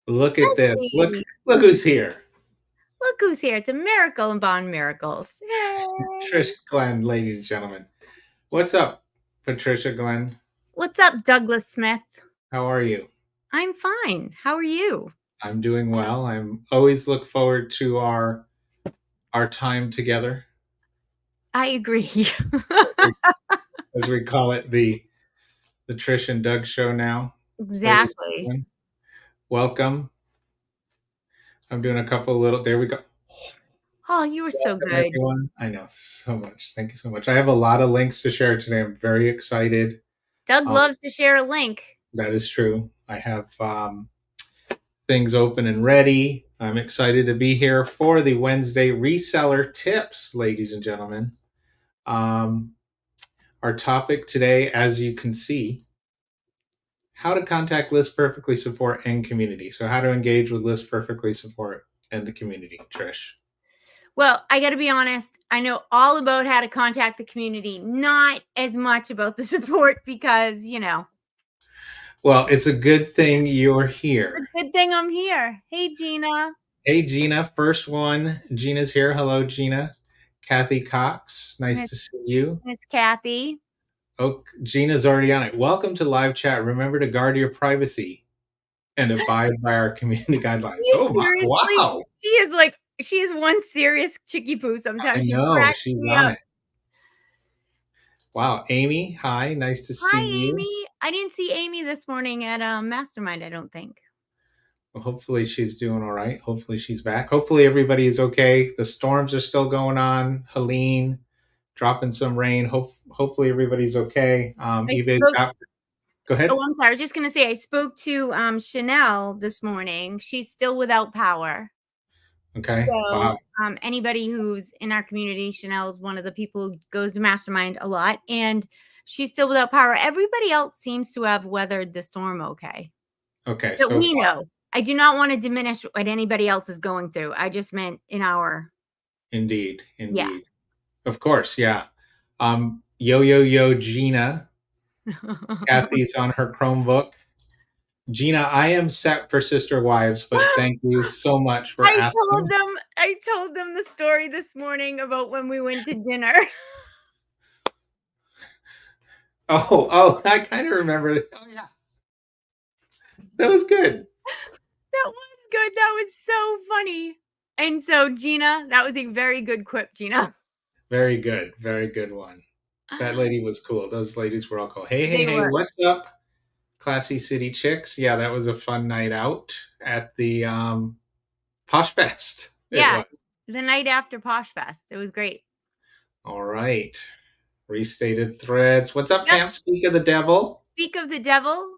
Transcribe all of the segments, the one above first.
Look at this. Look, Hey, look who's here. look who's here. It's a miracle in Bond Miracles. Trish Yay. Glenn, ladies and gentlemen. What's up, Patricia Glenn? What's up, Douglas Smith? How are you? I'm fine. How are you? I'm doing well. I'm always look forward to our time together, I agree. as we call it, the Trish and Doug show now. Ladies and Exactly. gentlemen, welcome. I'm doing a couple little. There we go. Oh, you were so Welcome, good. everyone. I know so much. Thank you so much. I have a lot of links to share today. I'm very excited. Doug Um, loves to share a link. that is true. I have things open and ready. I'm excited to be here for the Wednesday reseller tips, ladies and gentlemen. Um, our topic today, as you can see, how to contact List Perfectly support and community. So, how to engage with List Perfectly support and the community, Trish. Well, I got to be honest. I know all about how to contact the community, not as much about the support because, Well, it's a good thing you're here. it's a good thing I'm here. Hey, Gina. Hey, Gina, first one. Gina's here. Hello, Gina. Kathy Cox, nice Miss, to see you. Miss Kathy. Oh, Gina's already on it. Welcome to live chat. Remember to guard your privacy and abide by our community guidelines. You Oh my, seriously? wow. She is one serious chicky poo I sometimes. She know cracks she's me on up. it. Wow. Amy, hi. Nice to see Hi, you. Amy. I didn't see Amy this morning at Mastermind, I don't think. Well, hopefully she's doing all right. Hopefully she's back. Hopefully everybody is okay. The storms are still going on. Helene dropping some rain. Hopefully everybody's okay. I eBay's spoke got, go ahead. Oh, I'm sorry. I was just gonna say I spoke to Chanel this morning. She's still without power. Okay. So Wow. anybody who's in our community, Chanel is one of the people who goes to Mastermind a lot, and she's still without power. Everybody else seems to have weathered the storm okay. Okay. That So we far. know. I do not want to diminish what anybody else is going through. I just meant in our Indeed. yeah. Indeed. Of course. Yeah. Yo, Gina. Kathy's on her Chromebook. Gina, I am set for Sister Wives, but thank you so much for asking. I told them the story this morning about when we went to dinner. Oh, I kind of remember it. Oh, yeah. That was good. That was good. That was so funny. And so, Gina, that was a very good quip, Gina. Very good. Very good one. That lady was cool. Those ladies were all cool. They Hey, were. what's up? Classy City Chicks. Yeah, that was a fun night out at the Posh Fest. It Yeah. was. The night after Posh Fest. It was great. All right. Restated threads. What's up, Yep. champ? Speak of the devil. Speak of the devil.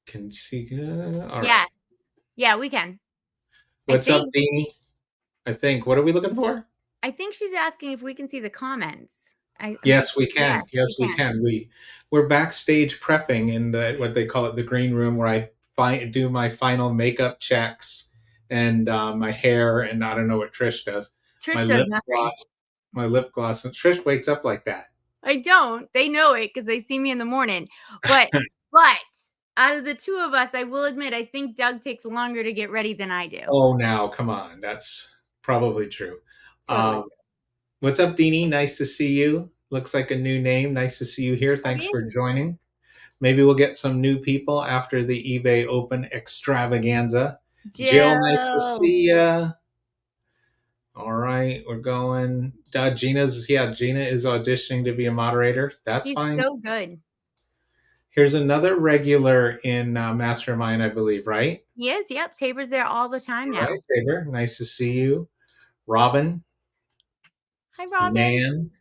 Can you see? All Yeah. right. Yeah, we can. I What's up, think Deanie? I think. What are we looking for? she's asking if we can see the comments. I'm Yes, thinking we yes, can. Yes, we we can. can. We're backstage prepping in the what they call it the green room, where do my final makeup checks and my hair, and I don't know what Trish does. My Trish does lip nothing. gloss. My lip gloss. And Trish wakes up like that. I don't. They know it because they see me in the morning. But out of the two of us, I will admit, I think Doug takes longer to get ready than I do. Oh, now come on. That's probably true. Totally. Um, what's up, Deanie? Nice to see you. Looks like a new name. Nice to see you here. Oh, Thanks yeah. for joining. Maybe we'll get some new people after the eBay Open extravaganza. Jill, nice to Jill. see ya. All right, we're going. Gina is auditioning to be a moderator. That's He's fine. so good. Here's another regular in Mastermind, I believe, right? He is. Yep. Tabor's there all the time All now. right, Tabor, nice to see you. Robin, Hi, Robin. Nan.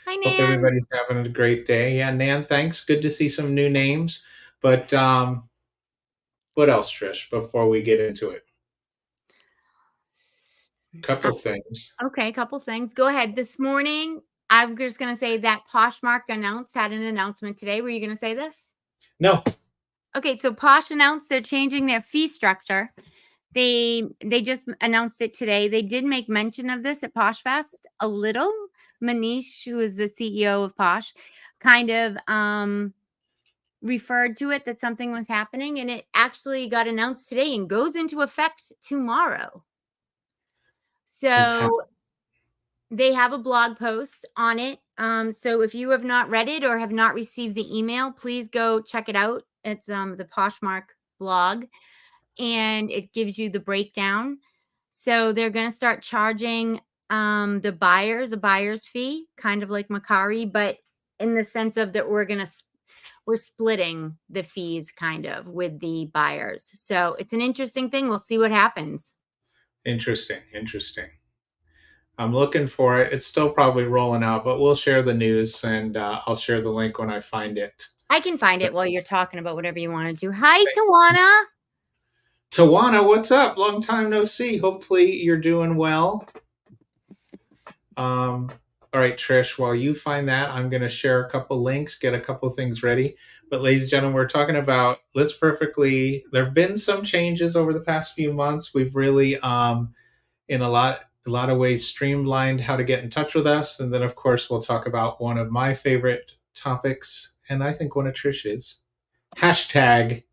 Hi, Hope Nan. everybody's having a great day. Yeah, Nan, thanks. Good to see some new names. But what else, Trish, before we get into it? Couple things. Okay, a couple things. Go ahead. This morning, I'm just going to say that Poshmark had an announcement today. Were you going to say this? No. Okay, so Posh announced they're changing their fee structure. They just announced it today. They did make mention of this at Posh Fest a little. Manish, who is the CEO of Posh, kind of referred to it that something was happening, and it actually got announced today and goes into effect tomorrow. It's happening. So they have a blog post on it. So if you have not read it or have not received the email, please go check it out. It's the Poshmark blog, and it gives you the breakdown. So they're going to start charging the buyers a buyer's fee, kind of like Macari, but in the sense of that we're splitting the fees kind of with the buyers. So it's an interesting thing. We'll see what happens. Interesting. Interesting. I'm looking for it. It's still probably rolling out, but we'll share the news and I'll share the link when I find it. I can find it while you're talking about whatever you want to do. Hi, Tawana. Tawana, what's up? Long time no see. Hopefully you're doing well. All right, Trish, while you find that, I'm going to share a couple links, get a couple things ready. But, ladies and gentlemen, we're talking about List Perfectly. There have been some changes over the past few months. We've really, in a lot of ways, streamlined how to get in touch with us. And then, of course, we'll talk about one of my favorite topics, and I think one of Trish's, hashtag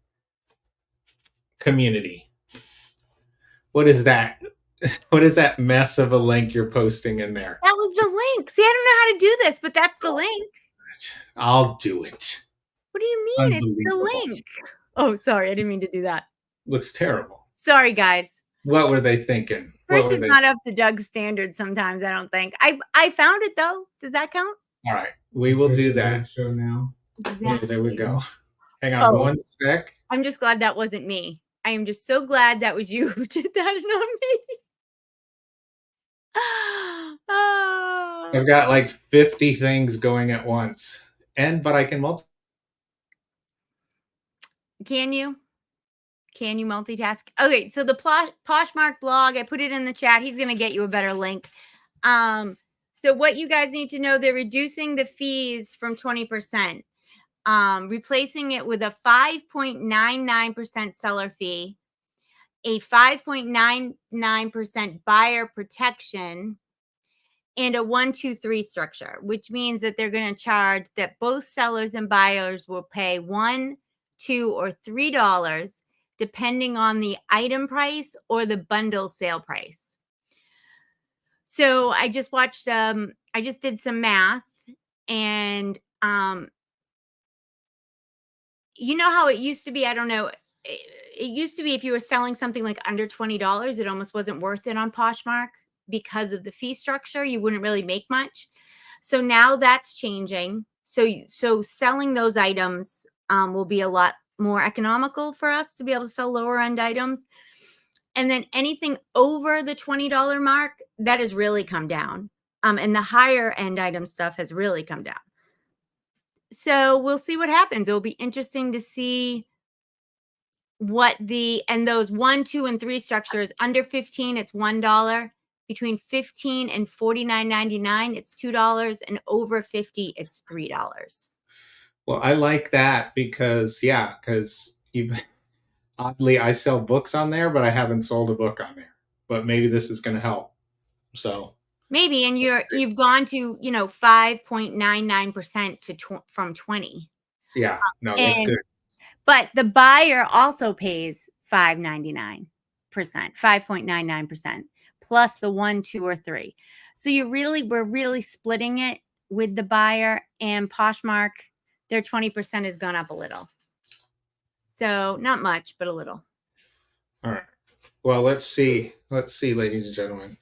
community. What is that? What is that mess of a link you're posting in there? That was the link. See, I don't know how to do this, but that's the link. I'll do it. What do you mean? It's the Unbelievable. link. Oh, sorry. I didn't mean to do that. Looks terrible. Sorry, guys. What were they thinking? Trish is not up to Doug's standard sometimes, I don't think. I found it, though. Does that count? All right. We will do that. Show now. Yeah, there we go. Hang on one sec. I'm just glad that wasn't me. I am just so glad that was you who did that and not me. I've got like 50 things going at once. But I can multitask. Can you? Can you multitask? Okay, so the Poshmark blog, I put it in the chat. He's going to get you a better link. So what you guys need to know, they're reducing the fees from 20%, replacing it with a 5.99% seller fee, a 5.99% buyer protection, and a 1-2-3 structure, which means that they're going to charge that both sellers and buyers will pay $1, $2, or $3 depending on the item price or the bundle sale price. So I just watched, I just did some math, and you know how it used to be? I don't know. It used to be if you were selling something like under $20, it almost wasn't worth it on Poshmark because of the fee structure. You wouldn't really make much. So now that's changing. So selling those items will be a lot more economical for us to be able to sell lower end items. And then anything over the $20 mark, that has really come down. And the higher end item stuff has really come down. So we'll see what happens. It'll be interesting to see what those 1, 2, and 3 structures. Under 15, it's $1. Between 15 and $49.99, it's $2, and over 50, it's $3. Well, I like that because oddly, I sell books on there, but I haven't sold a book on there. But maybe this is going to help. So maybe, and you've gone to 5.99% from 20. Yeah, no, that's good. But the buyer also pays $5.99%, 5.99%, plus the 1, 2, or 3. So we're really splitting it with the buyer, and Poshmark, their 20% has gone up a little. So not much, but a little. All right. Well, let's see, ladies and gentlemen.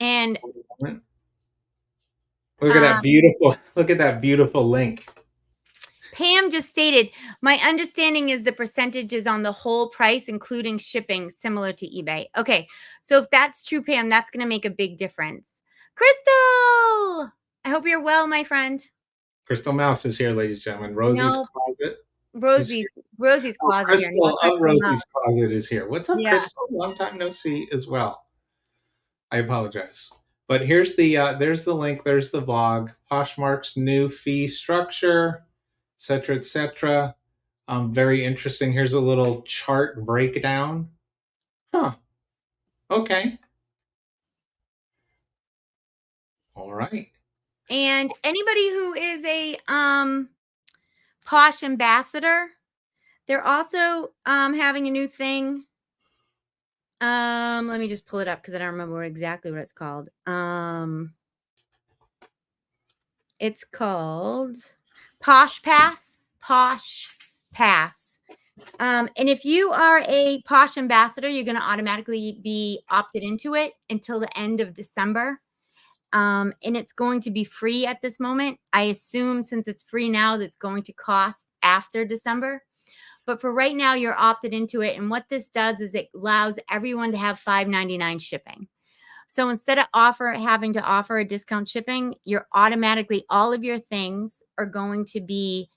And look at that beautiful link. Pam just stated, my understanding is the percentage is on the whole price, including shipping, similar to eBay. Okay, so if that's true, Pam, that's going to make a big difference. Crystal, I hope you're well, my friend. Crystal Mouse is here, ladies and gentlemen. Rosie's Closet. Rosie's Closet. Crystal of Rosie's Closet is here. What's up, Yeah. Crystal? Long time no see as well. I apologize. But here's there's the link, there's the vlog, Poshmark's new fee structure, etc., etc. Very interesting. Here's a little chart breakdown. Huh. Okay. All right. And anybody who is a Posh Ambassador. They're also having a new thing. Let me just pull it up because I don't remember exactly what it's called. It's called Posh Pass. Posh Pass. And if you are a Posh Ambassador, you're going to automatically be opted into it until the end of December. And it's going to be free at this moment. I assume since it's free now, that's going to cost after December. But for right now, you're opted into it. And what this does is it allows everyone to have $5.99 shipping. So instead of having to offer a discount shipping, you're automatically, all of your things are going to be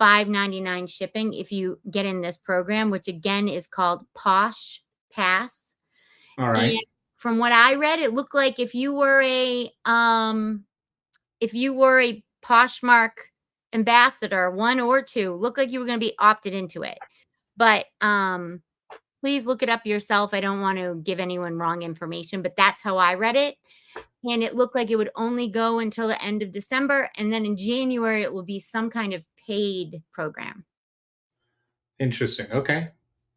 $5.99 shipping if you get in this program, which again is called Posh Pass. All And right. from what I read, it looked like if you were a Poshmark ambassador, 1 or 2, looked like you were going to be opted into it. But please look it up yourself. I don't want to give anyone wrong information, but that's how I read it. And it looked like it would only go until the end of December. And then in January, it will be some kind of paid program. Interesting. Okay.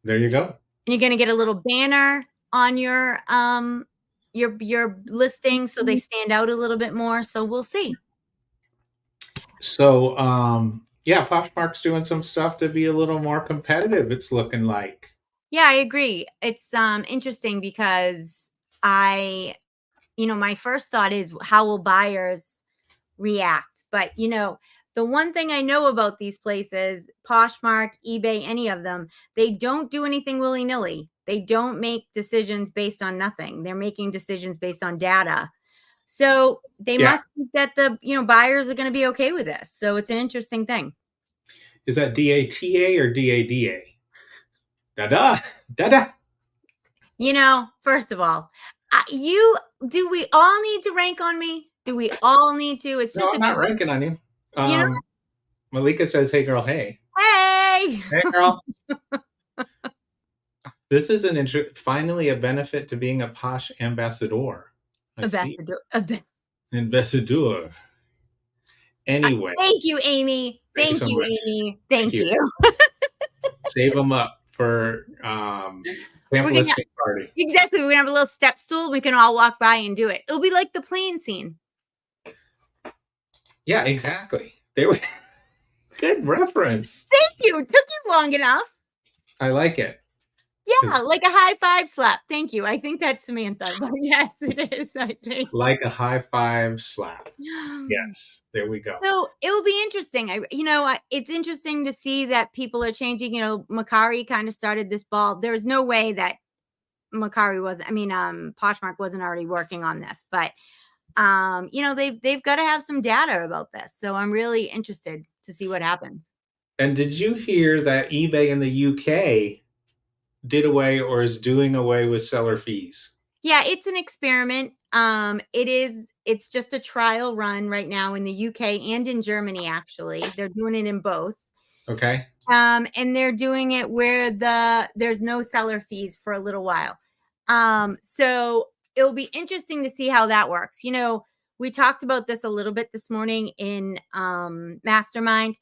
There you go. And you're going to get a little banner on your listing so they stand out a little bit more. So we'll see. So, yeah, Poshmark's doing some stuff to be a little more competitive, it's looking like. Yeah, I agree. It's interesting because my first thought is how will buyers react? But the one thing I know about these places, Poshmark, eBay, any of them, they don't do anything willy-nilly. They don't make decisions based on nothing. They're making decisions based on data. So they Yeah. must think that the buyers are going to be okay with this. So it's an interesting thing. Is that DATA or DADA? Da-da. Da-da. First of all, do we all need to rank on me? Do we all need to? It's No, just I'm not ranking on you. you know, Malika says, hey, girl, hey. hey, Hey, girl. This is finally a benefit to being a Posh ambassador. I see. Ambassador. Anyway. Thank you, Amy. Thank you Thank so you, much. Amy. Thank you. Save them up for camp listing party. Exactly. We're gonna have a little step stool. We can all walk by and do it. It'll be like the plane scene. Yeah, exactly. They were good reference. Thank you. It took you long enough. I like it. Yeah, like a high five slap. Thank you. I think that's Samantha, but yes, it is. I think like a high five slap. Yes, there we go. So it will be interesting. It's interesting to see that people are changing. Macari kind of started this ball. There's no way that Poshmark wasn't already working on this, but they've got to have some data about this. So I'm really interested to see what happens. And did you hear that eBay in the UK did away or is doing away with seller fees? Yeah, it's an experiment. It's just a trial run right now in the UK and in Germany, actually. They're doing it in both. Okay. And they're doing it where there's no seller fees for a little while. So it'll be interesting to see how that works. We talked about this a little bit this morning in Mastermind.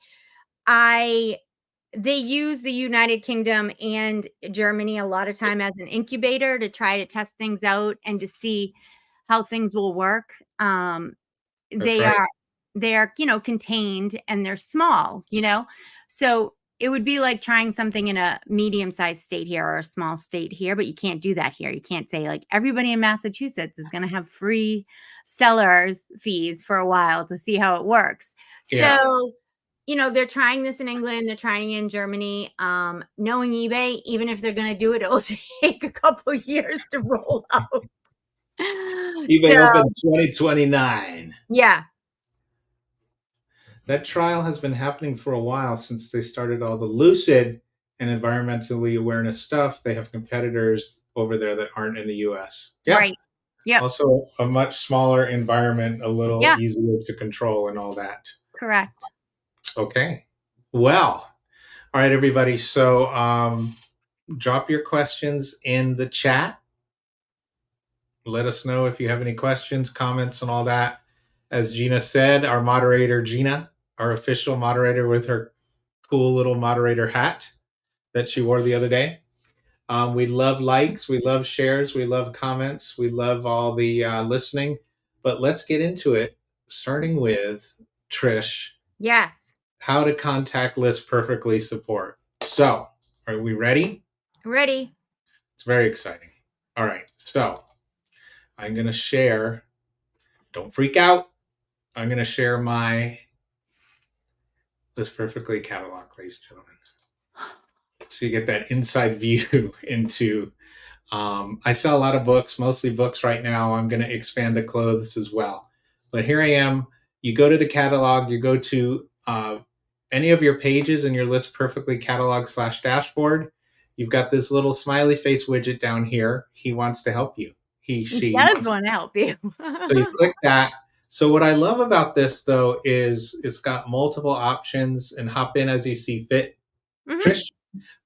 They use the United Kingdom and Germany a lot of time as an incubator to try to test things out and to see how things will work. They are contained and they're small, so it would be like trying something in a medium-sized state here or a small state here, but you can't do that here. You can't say like everybody in Massachusetts is going to have free sellers fees for a while to see how it works. Yeah. So they're trying this in England. They're trying it in Germany. Knowing eBay, even if they're going to do it, it'll take a couple years to roll out. eBay open 2029. Yeah. That trial has been happening for a while since they started all the lucid and environmentally awareness stuff. They have competitors over there that aren't in the US. Yeah. Right. Yeah. Also a much smaller environment, a little easier to control and all that. Correct. Okay. Well, all right, everybody. So drop your questions in the chat. Let us know if you have any questions, comments, and all that. As Gina said, our moderator, Gina, our official moderator with her cool little moderator hat that she wore the other day. We love likes, we love shares, we love comments, we love all the listening. But let's get into it, starting with Trish, Yes. how to contact List Perfectly support. So, are we ready? Ready. It's very exciting. All right, so I'm going to share, don't freak out. I'm going to share my List Perfectly catalog, ladies and gentlemen. So you get that inside view into I sell a lot of books, mostly books right now. I'm going to expand to clothes as well. But here I am. You go to the catalog, you go to any of your pages in your List Perfectly catalog / dashboard. You've got this little smiley face widget down here. He wants to help you. He, It she does wants. want to help you. So you click that. So what I love about this though is it's got multiple options and hop in as you see fit. Mhm. Trish,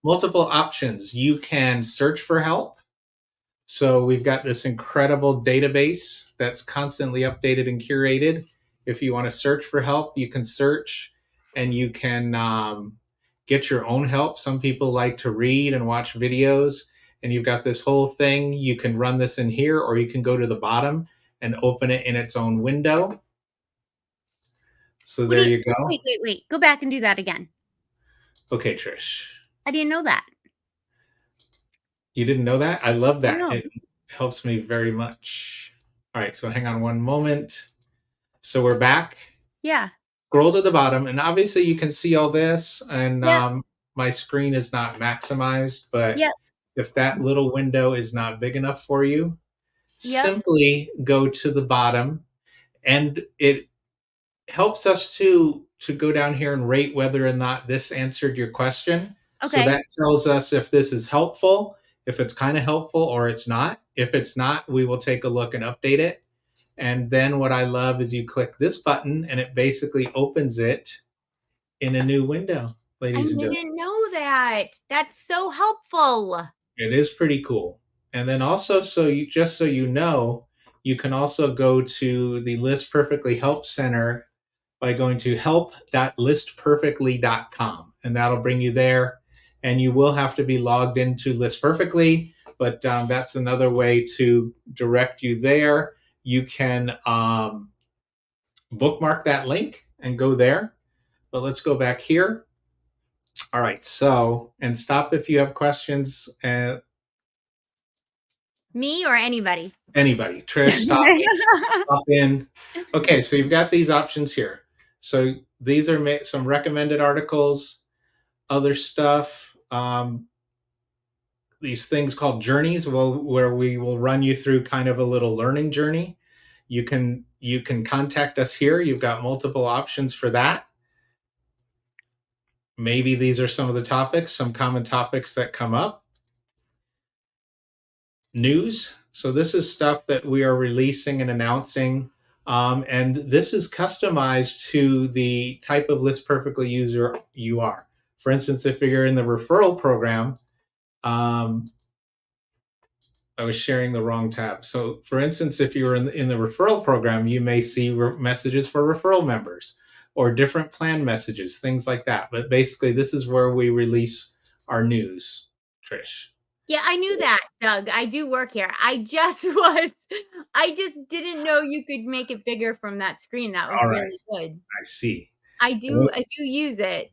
multiple options. You can search for help. So we've got this incredible database that's constantly updated and curated. If you want to search for help, you can search and you can get your own help. Some people like to read and watch videos, and you've got this whole thing. You can run this in here, or you can go to the bottom and open it in its own window. So What do there you you go. wait. Go back and do that again. Okay, Trish. I didn't know that. You didn't know that? I love that. No. It helps me very much. All right, so hang on one moment. So we're back. Yeah. Scroll to the bottom, and obviously you can see all this. And Yep. my screen is not maximized, but Yep. if that little window is not big enough for you, Yep. simply go to the bottom, and it helps us to go down here and rate whether or not this answered your question. So Okay. that tells us if this is helpful, if it's kind of helpful, or it's not. If it's not, we will take a look and update it. And then what I love is you click this button and it basically opens it in a new window, I ladies and gentlemen. didn't know that. That's so helpful. It is pretty cool. And then also, so you just so you know, you can also go to the List Perfectly Help Center by going to help.listperfectly.com, and that'll bring you there. And you will have to be logged into List Perfectly, but that's another way to direct you there. You can bookmark that link and go there. But let's go back here. All right. So, and stop if you have questions. Me or anybody? Anybody, Trish, stop in, stop in. Okay. So you've got these options here. So these are some recommended articles, other stuff. These things called journeys, where we will run you through kind of a little learning journey. You can contact us here. You've got multiple options for that. Maybe these are some of the topics, some common topics that come up. News. So this is stuff that we are releasing and announcing. And this is customized to the type of List Perfectly user you are. For instance, if you're in the referral program, I was sharing the wrong tab. So for instance, if you were in the referral program, you may see messages for referral members or different plan messages, things like that. But basically, this is where we release our news, Trish. Yeah, I knew that, Doug. I do work here. I just didn't know you could make it bigger from that screen. That was All right, really good. I see. I do use it.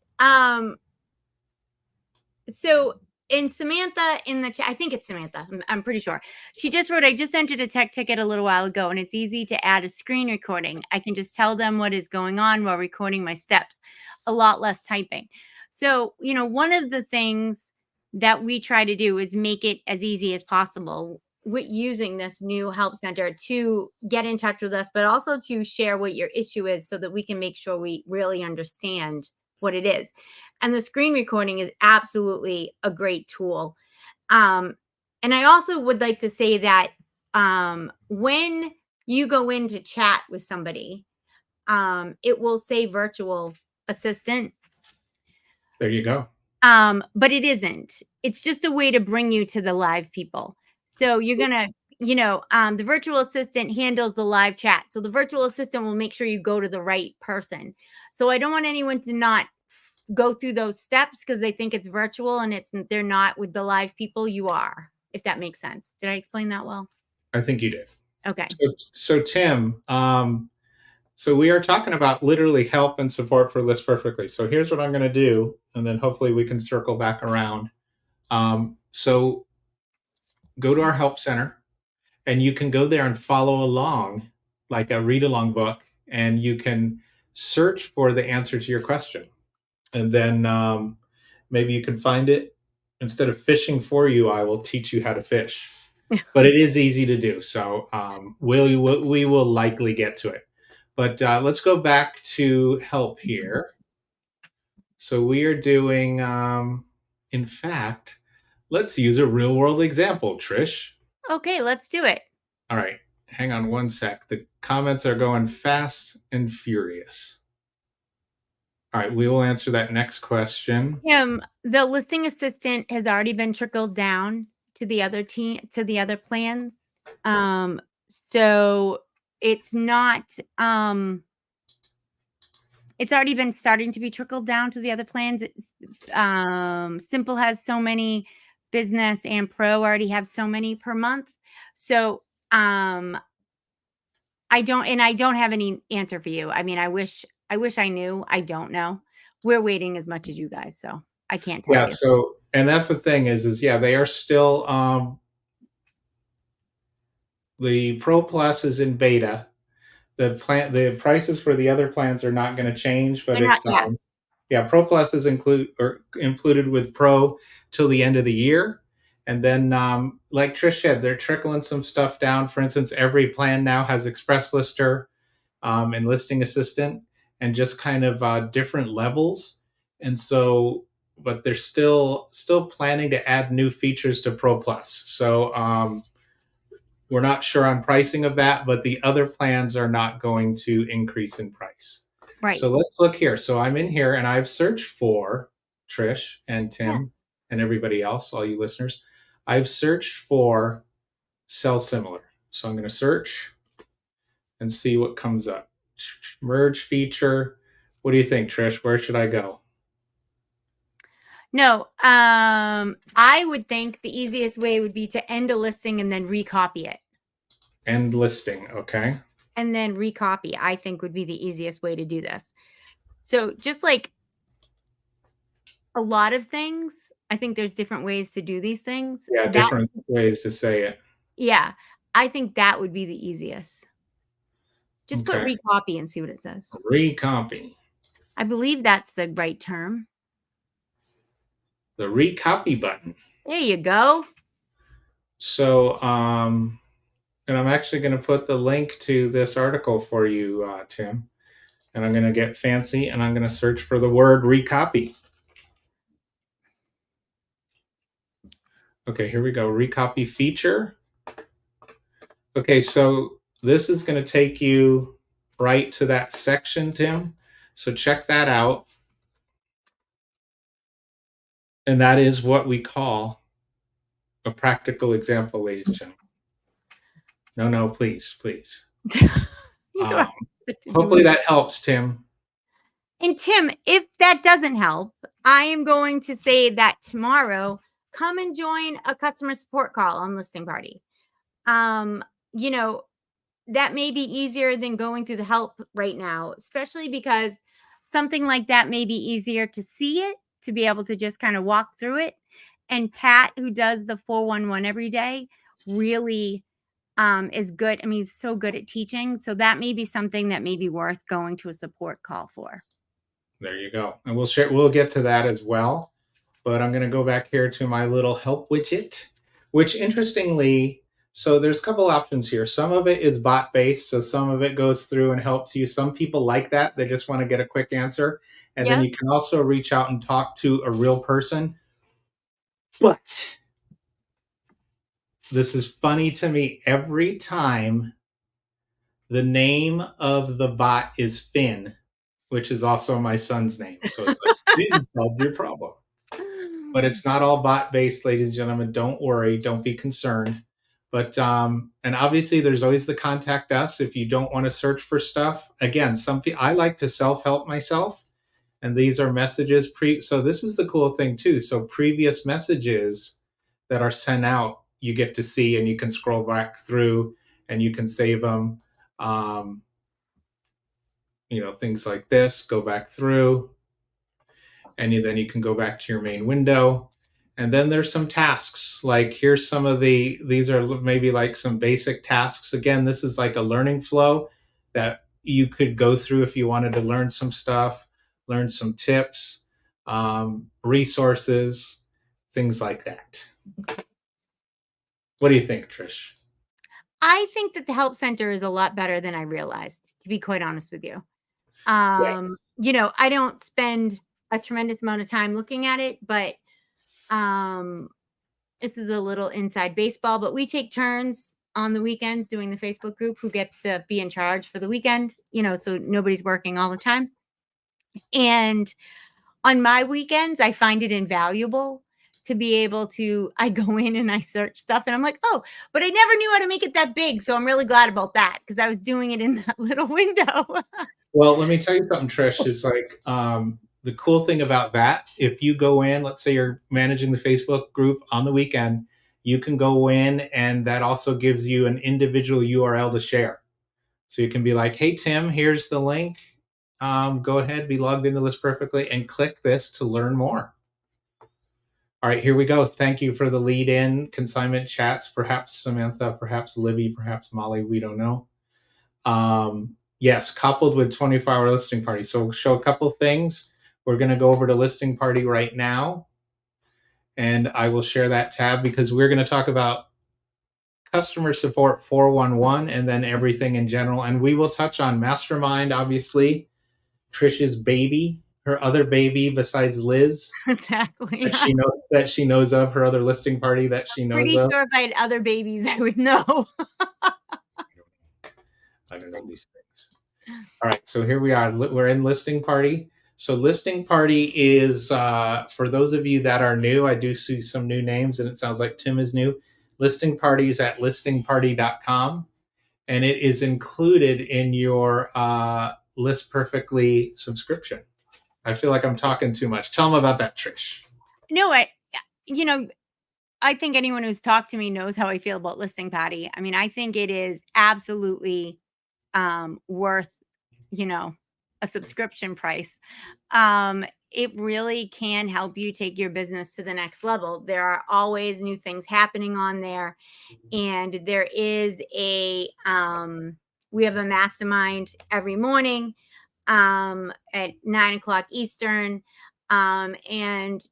So in Samantha in the chat, I think it's Samantha. I'm pretty sure. She just wrote, I just entered a tech ticket a little while ago, and it's easy to add a screen recording. I can just tell them what is going on while recording my steps. A lot less typing. So, one of the things that we try to do is make it as easy as possible with using this new help center to get in touch with us, but also to share what your issue is so that we can make sure we really understand what it is. And the screen recording is absolutely a great tool. And I also would like to say that when you go in to chat with somebody, it will say virtual assistant. There you go. But it isn't. It's just a way to bring you to the live people. So you're going to, the virtual assistant handles the live chat. So the virtual assistant will make sure you go to the right person. So I don't want anyone to not go through those steps because they think it's virtual and they're not with the live people. You are, if that makes sense. Did I explain that well? I think you did. Okay. So Tim, so we are talking about literally help and support for List Perfectly. So here's what I'm going to do, and then hopefully we can circle back around. So go to our help center, and you can go there and follow along like a read along book, and you can search for the answer to your question. And then maybe you can find it. Instead of fishing for you, I will teach you how to fish. But it is easy to do. So we will likely get to it. But let's go back to help here. So we are doing, in fact, let's use a real world example, Trish. Okay, let's do it. All right, hang on one sec. The comments are going fast and furious. All right, we will answer that next question. The listing assistant has already been trickled down to the other plans. So it's not it's already been starting to be trickled down to the other plans. It's Simple has so many, business and pro already have so many per month. So I don't have any answer for you. I mean, I wish I knew. I don't know. We're waiting as much as you guys, so I can't tell Yeah, you. so and that's the thing is yeah, they are still the Pro Plus is in beta. The prices for the other plans are not going to change, but They're not, yeah. Yeah, Pro Plus is included with Pro till the end of the year. And then, like Trish said, they're trickling some stuff down. For instance, every plan now has Express Lister and Listing Assistant, and just kind of different levels. And so, but they're still planning to add new features to Pro Plus. So we're not sure on pricing of that, but the other plans are not going to increase in price. Right. So let's look here. So I'm in here and I've searched for Trish and Tim and everybody else, all you listeners. I've searched for sell similar. So I'm going to search and see what comes up. Merge feature. What do you think, Trish? Where should I go? No, I would think the easiest way would be to end a listing and then recopy it. End listing, okay. And then recopy, I think would be the easiest way to do this. So just like a lot of things, I think there's different ways to do these things. Yeah, different ways to say it. Yeah, I think that would be the easiest. Just put Okay. recopy and see what it says. Recopy. I believe that's the right term. The recopy button. There you go. So, and I'm actually going to put the link to this article for you, Tim. And I'm going to get fancy and I'm going to search for the word recopy. Okay, here we go. Recopy feature. Okay, so this is going to take you right to that section, Tim. So check that out. And that is what we call a practical example, ladies and gentlemen. No, please. Hopefully that helps, Tim. And Tim, if that doesn't help, I am going to say that tomorrow, come and join a customer support call on Listing Party. You know, that may be easier than going through the help right now, especially because something like that may be easier to see it, to be able to just kind of walk through it. And Pat, who does the 411 every day, really is good. I mean, he's so good at teaching. So that may be something that may be worth going to a support call for. There you go. And we'll get to that as well. But I'm going to go back here to my little help widget, which interestingly, so there's a couple options here. Some of it is bot based. So some of it goes through and helps you. Some people like that. They just want to get a quick answer. And then you can also reach out and talk to a real person. But this is funny to me. Every time the name of the bot is Finn, which is also my son's name. So it's like, Finn solved your problem. But it's not all bot based, ladies and gentlemen. Don't worry. Don't be concerned. But, and obviously there's always the contact us if you don't want to search for stuff. Again, I like to self-help myself. And these are messages so this is the cool thing too. So previous messages that are sent out, you get to see, and you can scroll back through and you can save them. Um, things like this, go back through, and then you can go back to your main window. And then there's some tasks. Like here's some of these are maybe like some basic tasks. Again, this is like a learning flow that you could go through if you wanted to learn some stuff, learn some tips, resources, things like that. What do you think, Trish? I think that the help center is a lot better than I realized, to be quite honest with you. Yeah. I don't spend a tremendous amount of time looking at it, but um, this is a little inside baseball, but we take turns on the weekends doing the Facebook group who gets to be in charge for the weekend, so nobody's working all the time. And on my weekends, I find it invaluable to be able to I go in and I search stuff and I'm like, "Oh, but I never knew how to make it that big." So I'm really glad about that because I was doing it in that little window. Well, let me tell you something, Trish, is like the cool thing about that, if you go in, let's say you're managing the Facebook group on the weekend, you can go in and that also gives you an individual URL to share. So you can be like, hey, Tim, here's the link. Go ahead, be logged into this perfectly, and click this to learn more. All right, here we go. Thank you for the lead in consignment chats. Perhaps Samantha, perhaps Libby, perhaps Molly, we don't know. Yes, coupled with 24-hour listing party. So we'll show a couple things. We're going to go over to listing party right now. And I will share that tab because we're going to talk about customer support 411 and then everything in general. And we will touch on Mastermind, obviously, Trish's baby, her other baby besides Liz. Exactly. That she knows of, her other listing party that she knows Pretty of. sure if I had other babies, I would know. I don't know these things. All right, so here we are. We're in listing party. So listing party is for those of you that are new. I do see some new names, and it sounds like Tim is new. Listing party is at listingparty.com, and it is included in your List Perfectly subscription. I feel like I'm talking too much. Tell them about that, Trish. No, I think anyone who's talked to me knows how I feel about listing Patty. I mean, I think it is absolutely worth, a subscription price. It really can help you take your business to the next level. There are always new things happening on there. And there is we have a mastermind every morning at 9 o'clock Eastern. And,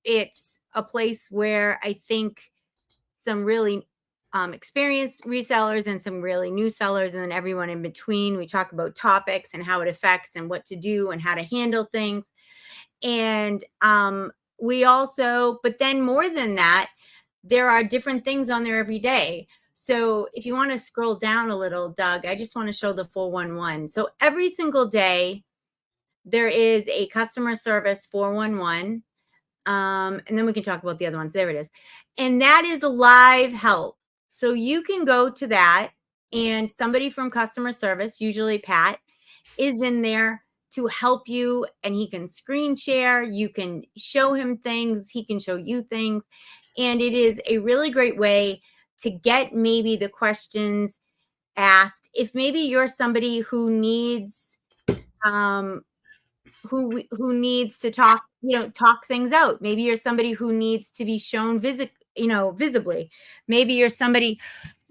it's a place where I think some really experienced resellers and some really new sellers, and then everyone in between. We talk about topics and how it affects and what to do and how to handle things. And we also, but then more than that, there are different things on there every day. So if you want to scroll down a little, Doug, I just want to show the 411. So every single day, there is a customer service 411. And then we can talk about the other ones. There it is. And that is a live help. So you can go to that and somebody from customer service, usually Pat, is in there to help you, and he can screen share. You can show him things. He can show you things. And it is a really great way to get maybe the questions asked. If maybe you're somebody who needs, who needs to talk, talk things out. Maybe you're somebody who needs to be shown visibly. Maybe you're somebody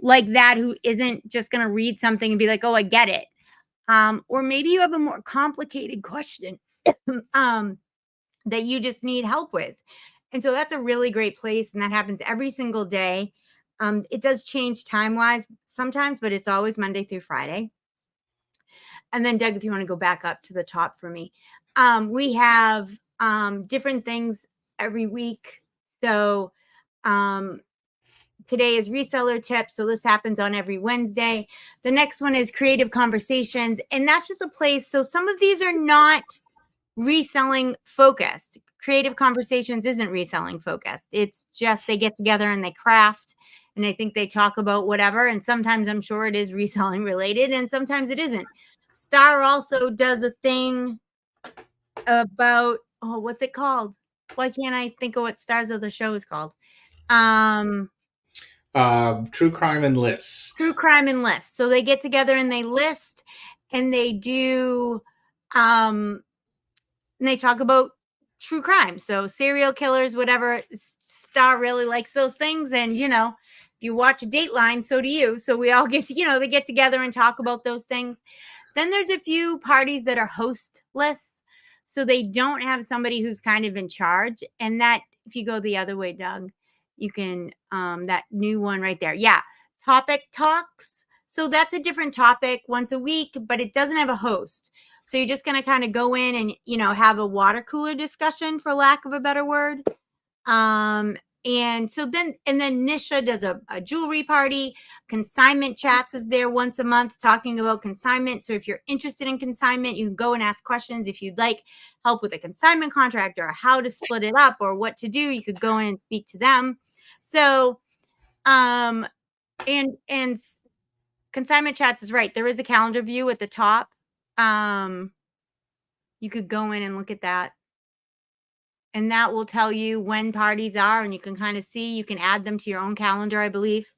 like that who isn't just going to read something and be like, "Oh, I get it." Or maybe you have a more complicated question that you just need help with. And so that's a really great place. And that happens every single day. It does change time wise sometimes, but it's always Monday through Friday. And then, Doug, if you want to go back up to the top for me, we have different things every week. So today is reseller tips. So this happens on every Wednesday. The next one is creative conversations. And that's just a place. So some of these are not reselling focused. Creative conversations isn't reselling focused. It's just they get together and they craft. And I think they talk about whatever. And sometimes I'm sure it is reselling related. And sometimes it isn't. Star also does a thing about, oh, what's it called? Why can't I think of what stars of the show is called? Um, True Crime and True List. Crime and List. So they get together and they list and they do, um, and they talk about true crime. So serial killers, whatever. Star really likes those things. And, if you watch a Dateline, so do you. So we all get to, they get together and talk about those things. Then there's a few parties that are hostless. So they don't have somebody who's kind of in charge. And that, if you go the other way, Doug, you can, that new one right there. Yeah. Topic talks. So that's a different topic once a week, but it doesn't have a host. So you're just going to kind of go in and, have a water cooler discussion, for lack of a better word. And then Nisha does a jewelry party. Consignment chats is there once a month talking about consignment. So if you're interested in consignment, you can go and ask questions. If you'd like help with a consignment contract or how to split it up or what to do, you could go in and speak to them. So, and consignment chats is right. There is a calendar view at the top. You could go in and look at that. And that will tell you when parties are, and you can kind of see, you can add them to your own calendar, I believe.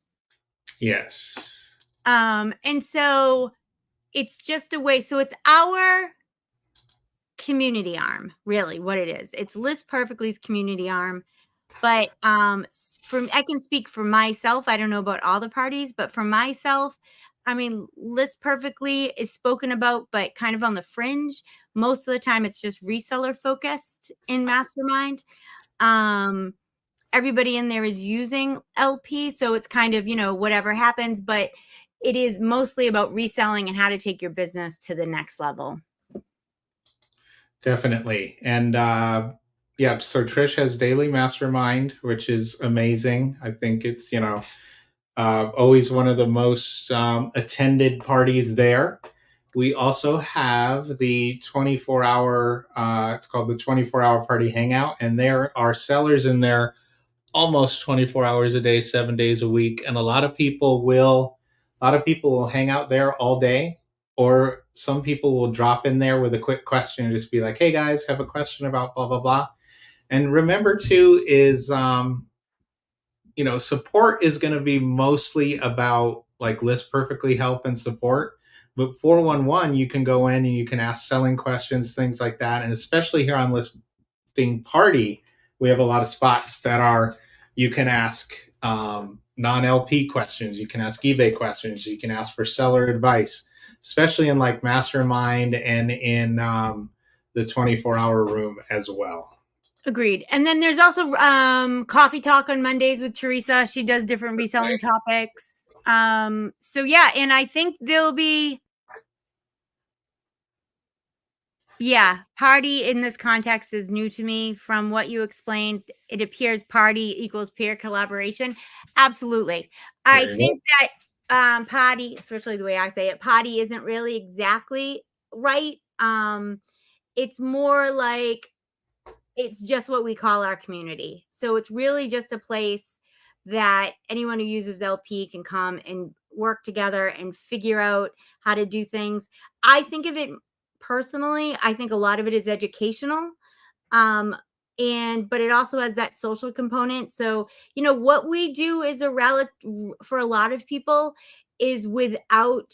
Yes. And so it's just a way. So it's our community arm, really, what it is. It's List Perfectly's community arm. But I can speak for myself. I don't know about all the parties, but for myself, I mean, List Perfectly is spoken about, but kind of on the fringe. Most of the time, it's just reseller focused in Mastermind. Everybody in there is using LP, so it's kind of, whatever happens, but it is mostly about reselling and how to take your business to the next level. Definitely. And yeah, so Trish has daily mastermind, which is amazing. I think it's, always one of the most attended parties there. We also have the 24-hour, it's called the 24-hour party hangout, and there are sellers in there almost 24 hours a day, 7 days a week. And a lot of people will hang out there all day, or some people will drop in there with a quick question and just be like, hey guys, have a question about blah, blah, blah. And remember too is, support is going to be mostly about like List Perfectly help and support. But 411, you can go in and you can ask selling questions, things like that. And especially here on Listing Party, we have a lot of spots that are, you can ask non-LP questions, you can ask eBay questions, you can ask for seller advice, especially in like Mastermind and in the 24-hour room as well. Agreed. And then there's also coffee talk on Mondays with Teresa. She does different reselling topics. So yeah, and I think there'll be, yeah, party in this context is new to me. From what you explained, it appears party equals peer collaboration. Absolutely. I think that party, especially the way I say it, party isn't really exactly right. It's more like it's just what we call our community. So it's really just a place that anyone who uses LP can come and work together and figure out how to do things. I think of it personally, I think a lot of it is educational. Um, but it also has that social component. So, what we do is for a lot of people is without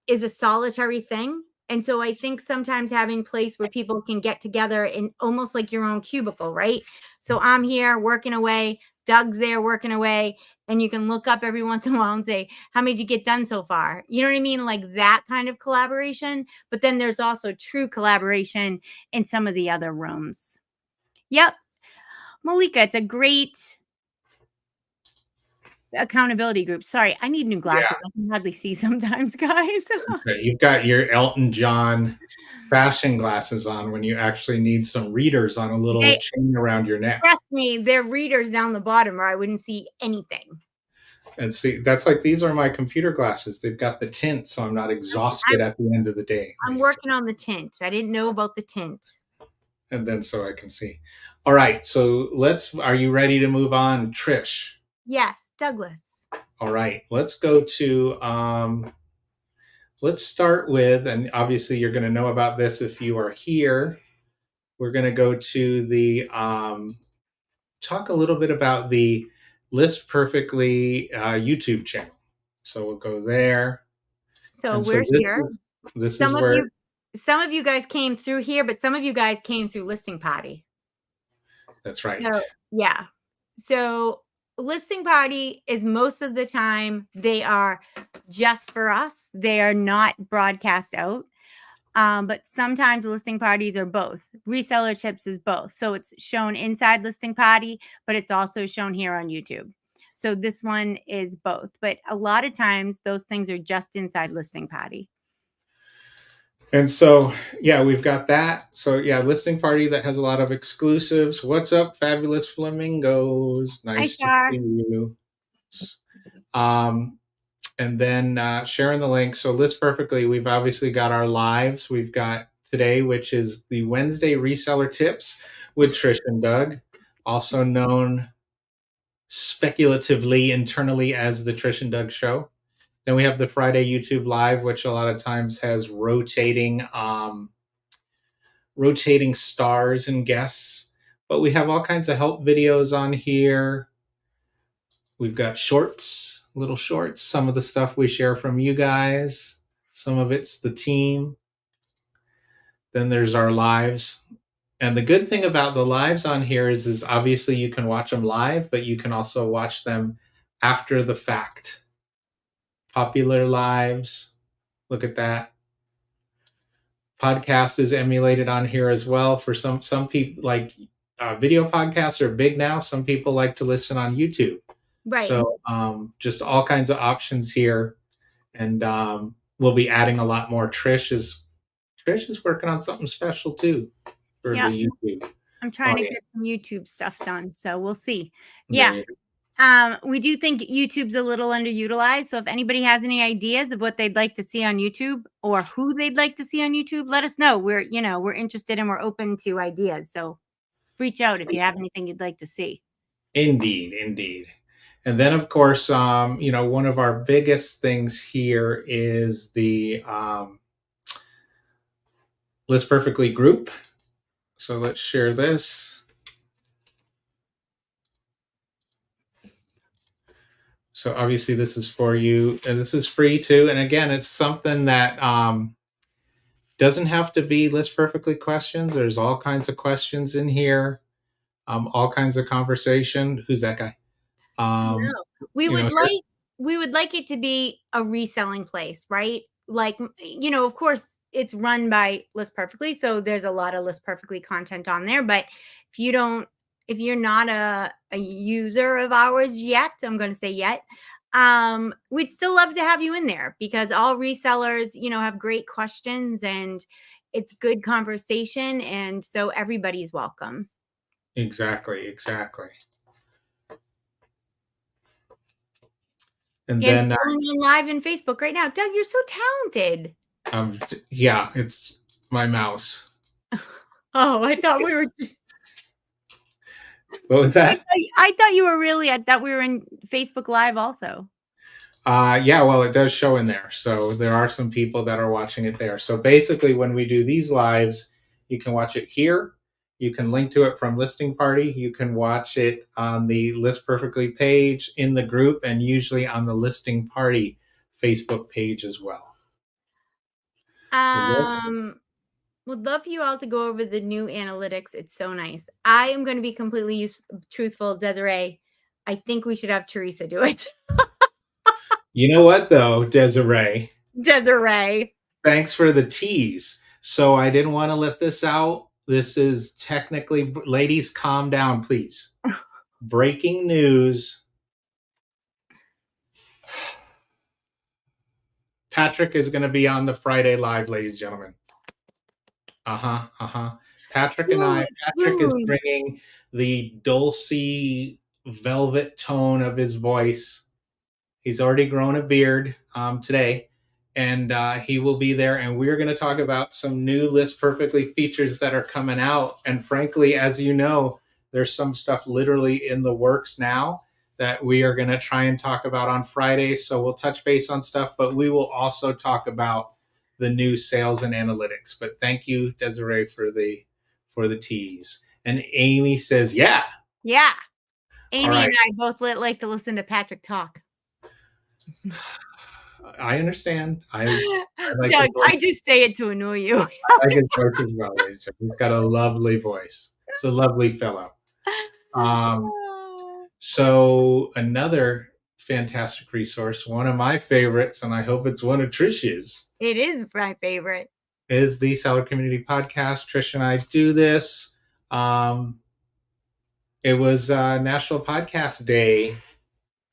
is a solitary thing. And so I think sometimes having a place where people can get together in almost like your own cubicle, right? So I'm here working away, Doug's there working away, and you can look up every once in a while and say, how many did you get done so far? You know what I mean? Like that kind of collaboration. But then there's also true collaboration in some of the other rooms. Yep. Malika, it's a great accountability group. Sorry, I need new glasses. I can hardly see sometimes, guys. Okay, you've got your Elton John fashion glasses on when you actually need some readers on a little chain around your neck. Trust me, they're readers down the bottom or I wouldn't see anything. And see, that's like, these are my computer glasses. They've got the tint, so I'm not exhausted at the end of the day. I'm working on the tint. I didn't know about the tint. And then so I can see. All right, so are you ready to move on, Trish? Yes, Douglas. All right, let's go to, let's start with, and obviously you're going to know about this if you are here. We're going to go to the talk a little bit about the List Perfectly YouTube channel. So we'll go there, So and so we're here. this is Some of where you some of you guys came through here, but some of you guys came through Listing Party. that's right. So, yeah. So, Listing Party is most of the time they are just for us. They are not broadcast out. But sometimes listing parties are both. Reseller tips is both. So it's shown inside listing party, but it's also shown here on YouTube. So this one is both. But a lot of times those things are just inside listing party. And so, yeah, we've got that. So, yeah, Listing Party that has a lot of exclusives. What's up, fabulous flamingos? Hi, Nice to Char. see you. Um, and then sharing the link. So, List Perfectly, we've obviously got our lives. We've got today, which is the Wednesday Reseller Tips with Trish and Doug, also known speculatively internally as the Trish and Doug Show. Then we have the Friday YouTube Live, which a lot of times has rotating stars and guests. But we have all kinds of help videos on here. We've got shorts, little shorts, some of the stuff we share from you guys, some of it's the team. Then there's our lives. And the good thing about the lives on here is obviously you can watch them live, but you can also watch them after the fact. Popular lives. Look at that. Podcast is emulated on here as well. For some people, like video podcasts are big now. Some people like to listen on YouTube. Right. So just all kinds of options here, and we'll be adding a lot more. Trish is working on something special too for Yeah. the YouTube. I'm trying to Yeah. get some YouTube stuff done. So we'll see. There Yeah. you go. We do think YouTube's a little underutilized. So if anybody has any ideas of what they'd like to see on YouTube or who they'd like to see on YouTube, let us know. We're interested and we're open to ideas. So reach out if you have anything you'd like to see. Indeed, indeed. And then, of course, one of our biggest things here is the List Perfectly group. So let's share this. So obviously this is for you, and this is free too. And again, it's something that doesn't have to be List Perfectly questions. There's all kinds of questions in here, all kinds of conversation. Who's that guy? No. We You would know, like it to be a reselling place, right? Like, of course, it's run by List Perfectly, so there's a lot of List Perfectly content on there. But if you're not a user of ours yet, I'm going to say yet, we'd still love to have you in there because all resellers, have great questions and it's good conversation, and so everybody's welcome. exactly, exactly. And And then, going on live in Facebook right now. Doug, you're so talented. yeah, it's my mouse. Oh, I thought we were. What was that? I thought you were really. I thought we were in Facebook Live also. Yeah, well, it does show in there. So there are some people that are watching it there. So basically, when we do these lives, you can watch it here. You can link to it from Listing Party. You can watch it on the List Perfectly page in the group, and usually on the Listing Party Facebook page as well. Would love for you all to go over the new analytics. It's so nice. I am going to be completely truthful, Desiree. I think we should have Teresa do it. You know what, though, Desiree? Desiree. Thanks for the tease. So I didn't want to let this out. This is technically, ladies, calm down, please. Breaking news. Patrick is going to be on the Friday Live, ladies and gentlemen. Patrick is bringing the dulcet velvet tone of his voice. He's already grown a beard today, and he will be there. And we're going to talk about some new List Perfectly features that are coming out. And frankly, as you know, there's some stuff literally in the works now that we are going to try and talk about on Friday. So we'll touch base on stuff, but we will also talk about the new sales and analytics. But thank you, Desiree, for the tease. And Amy says, "Yeah, Yeah. all Amy right, and I both like to listen to Patrick talk. I understand. I like his Doug, voice. I just say it to annoy you. I like his voice as well. He's got a lovely voice. It's a lovely fellow. Um, so another fantastic resource, one of my favorites, and I hope it's one of Trish's, It is my favorite. is the Seller Community Podcast. Trish and I do this. Um, it was National Podcast Day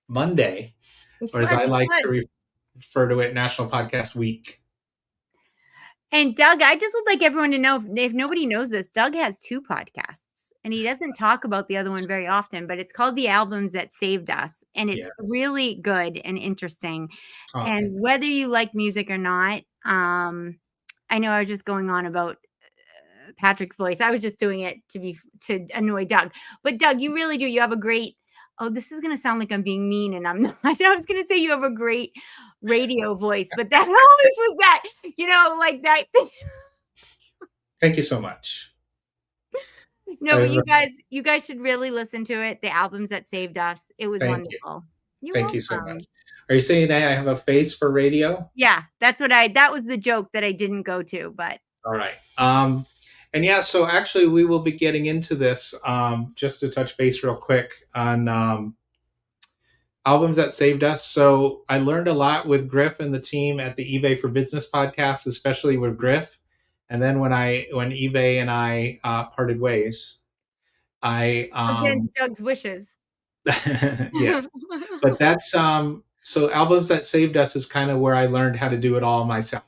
Monday, It or as I was, it like was. to refer to it, National Podcast Week. And Doug, I just would like everyone to know, if nobody knows this, Doug has 2 podcasts and he doesn't talk about the other one very often, but it's called The Albums That Saved Us. And it's Yeah. really good and interesting. Oh, And whether you like music or not, I know I was just going on about Patrick's voice. I was just doing it to annoy Doug. But Doug, you really do. You have a great, oh, this is going to sound like I'm being mean and I'm not. I was going to say you have a great radio voice, but that always was that, like that. thank you so much. No, but you guys should really listen to it. The Albums That Saved Us. It was Thank you. wonderful. You're Thank you so much. welcome. Are you saying I have a face for radio? Yeah, that was the joke that I didn't go to, but All right. And yeah, so actually, we will be getting into this just to touch base real quick on albums that saved us. So I learned a lot with Griff and the team at the eBay for Business podcast, especially with Griff. And then when eBay and I parted ways, I against Doug's wishes. yes, but that's so albums that saved us is kind of where I learned how to do it all myself.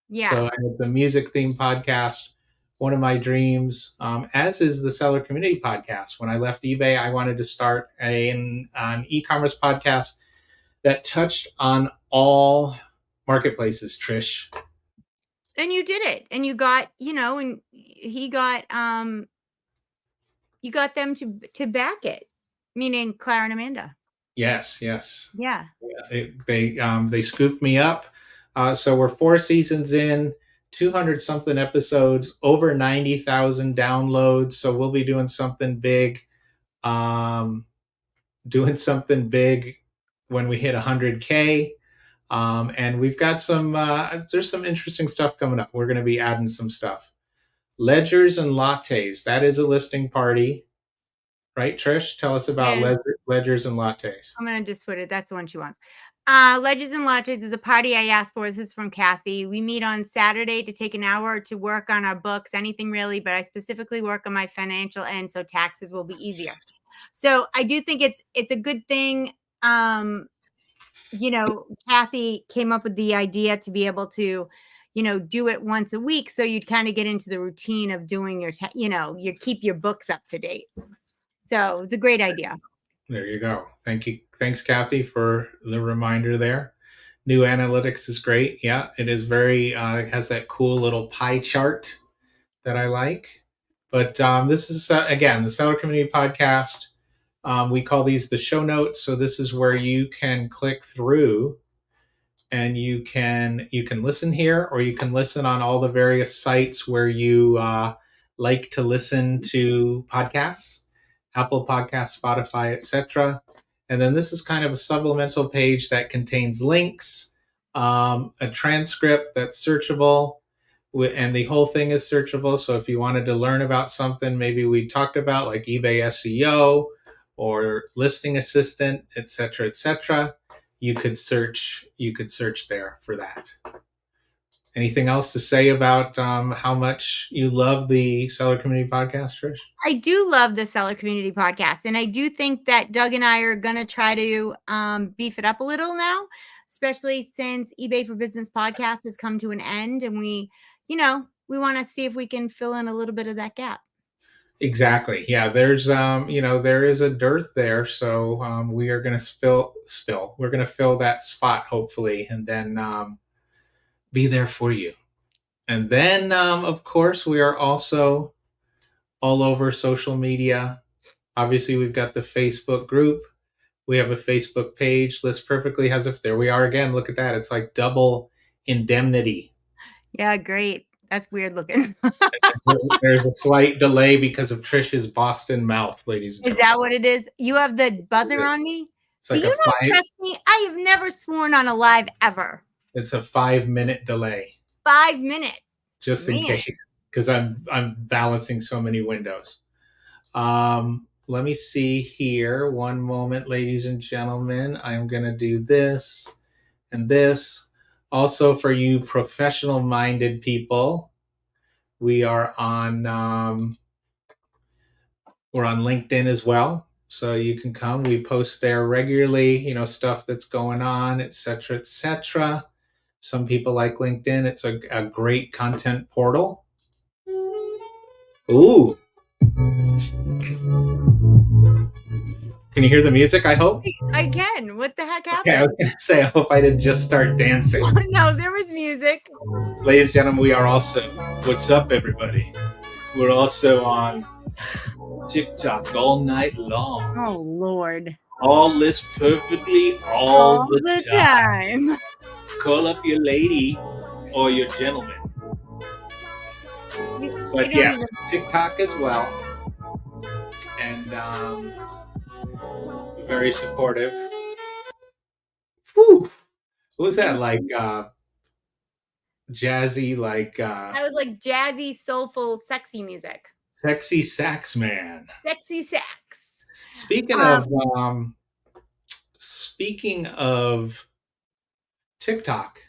Yeah. So it's a music themed podcast. One of my dreams, as is the Seller Community Podcast. When I left eBay, I wanted to start an e-commerce podcast that touched on all marketplaces. Trish, And you did it. And you got, and he got you got them to back it. Meaning Clara and Amanda. yes, yes, Yeah. they scooped me up. So we're 4 seasons in, 200 something episodes, over 90,000 downloads. So we'll be doing something big. Doing something big when we hit 100K. And we've got there's some interesting stuff coming up. We're going to be adding some stuff. Ledgers and lattes. That is a listing party, right, Trish? Tell us about ledgers and lattes. I'm going to just put it. That's the one she wants. Ledgers and Lattes is a party I asked for. This is from Kathy. We meet on Saturday to take an hour to work on our books, anything really, but I specifically work on my financial end so taxes will be easier. So I do think it's a good thing. Kathy came up with the idea to be able to, do it once a week. So you'd kind of get into the routine of doing you keep your books up to date. So it's a great idea. There you go. Thank you. Thanks, Kathy, for the reminder there. New analytics is great. Yeah, it is very, it has that cool little pie chart that I like. But this is, again, the Seller Community Podcast. We call these the show notes. So this is where you can click through and you can listen here, or you can listen on all the various sites where you like to listen to podcasts, Apple Podcasts, Spotify, etc. And then this is kind of a supplemental page that contains links, a transcript that's searchable, and the whole thing is searchable. So if you wanted to learn about something maybe we talked about, like eBay SEO or listing assistant, etc., you could search there for that. Anything else to say about how much you love the Seller Community Podcast, Trish? I do love the Seller Community Podcast, and I do think that Doug and I are going to try to beef it up a little now, especially since eBay for Business podcast has come to an end, and we want to see if we can fill in a little bit of that gap. Exactly. Yeah, there's there is a dearth there, so we are going to we're going to fill that spot hopefully, and then be there for you. And then of course we are also all over social media. Obviously we've got the Facebook group, We have a Facebook page. List Perfectly has a, there we are again. Look at that. It's like double indemnity. Yeah, great. That's weird looking. There's a slight delay because of Trish's Boston mouth, ladies and Is gentlemen. that what it is? You have the buzzer on me? It's Do like you a not five. trust me? I have never sworn on a live ever. It's a 5 minute delay, 5 minutes. just in Man. case, because I'm balancing so many windows. Let me see here. One moment, ladies and gentlemen. I'm gonna do this and this. Also, for you professional-minded people, we are on we're on LinkedIn as well, so you can come. We post there regularly. Stuff that's going on, etc., etc. Some people like LinkedIn. It's a great content portal. Ooh, can you hear the music? I hope. I can. What the heck Okay, I was happened? gonna say, I hope I didn't just start dancing. No, there was music. Ladies and gentlemen, we are also, what's up, everybody? We're also on TikTok all night long. Oh, Lord. All List Perfectly all All the the time. time. Call up your lady or your gentleman. But don't yes, even. TikTok as well. And very supportive. Whew. What was that like? Jazzy, like That was like jazzy, soulful, sexy music. sexy sax man. Sexy sax. Speaking of speaking of TikTok,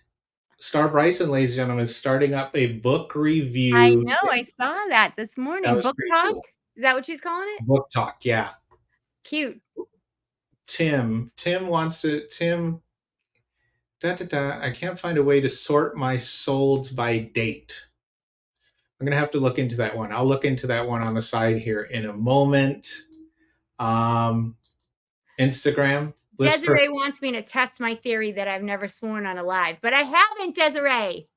Star Bryson, ladies and gentlemen, is starting up a book I review. know. I saw that this That morning. was Book pretty talk? cool. Is that what she's calling it? Book talk, yeah. Cute. Tim wants to. Tim. I can't find a way to sort my solds by date. I'm gonna have to look into that one. I'll look into that one on the side here in a moment. Instagram. Desiree wants me to test my theory that I've never sworn on a live, but I haven't, Desiree.